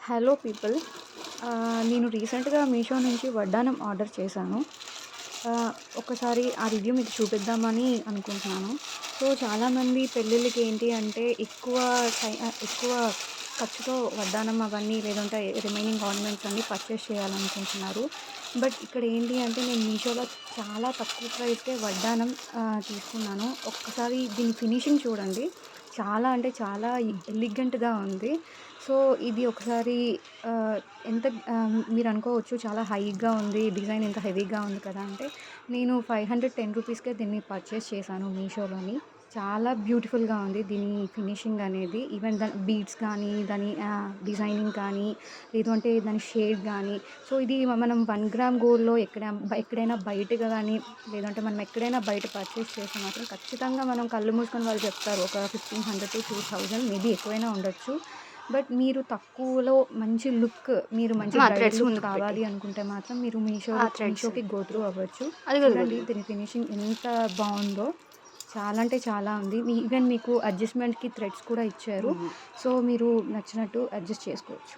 Hello people. నేను రీసెంట్‌గా మీషో నుంచి వడ్డానం ఆర్డర్ చేశాను. ఒకసారి ఆ రివ్యూ మీకు చూపిద్దామని అనుకుంటున్నాను. సో, చాలామంది పెళ్ళిళ్ళకి ఏంటి అంటే ఎక్కువ ఖర్చుతో వడ్డానం అవన్నీ లేదంటే రిమైనింగ్ ఆర్నమెంట్స్ అన్నీ పర్చేస్ చేయాలనుకుంటున్నారు. బట్ ఇక్కడ ఏంటి అంటే నేను మీషోలో చాలా తక్కువ ప్రైస్‌కే వడ్డానం తీసుకున్నాను. ఒక్కసారి దీని ఫినిషింగ్ చూడండి. చాలా అంటే చాలా ఎలిగెంట్‌గా ఉంది. సో, ఇది ఒకసారి ఎంత మీరనుకోవచ్చు చాలా హైగా ఉంది. డిజైన్ ఇంత హెవీగా ఉంది కదా! అంటే నేను 510 రూపీస్‌కే దీన్ని పర్చేస్ చేశాను మీషోలోని. చాలా బ్యూటిఫుల్‌గా ఉంది దీని ఫినిషింగ్ అనేది. ఈవెన్ దాని బీడ్స్ కానీ, దాని డిజైనింగ్ కానీ, లేదు అంటే దాని షేడ్ గానీ, సో, ఇది మనం 1 గ్రామ్ గోల్డ్‌లో ఎక్కడైనా బయటగా గానీ, లేదంటే మనం ఎక్కడైనా బయట పర్చేస్ చేస్తే మాత్రం ఖచ్చితంగా మనం కళ్ళు మూసుకొని వాళ్ళు చెప్తారు. ఒక 1500-2000 మేబీ ఎక్కువైనా ఉండొచ్చు. బట్ మీరు తక్కువలో మంచి లుక్, మీరు మంచి బ్రైడల్ థ్రెడ్స్ లుక్ ముందుకు పెట్టి కావాలి అనుకుంటే మాత్రం మీరు థ్రెడ్స్ మీషోకి గో త్రూ అవ్వచ్చు. చూడండి అదిగోదిగోదిగో దీని ఫినిషింగ్ ఎంత బావుందో. చాలా అంటే చాలా ఉంది. ఈవెన్ మీకు అడ్జస్ట్‌మెంట్‌కి థ్రెడ్స్ కూడా ఇచ్చారు. సో, మీరు నచ్చినట్టు అడ్జస్ట్ చేసుకోవచ్చు.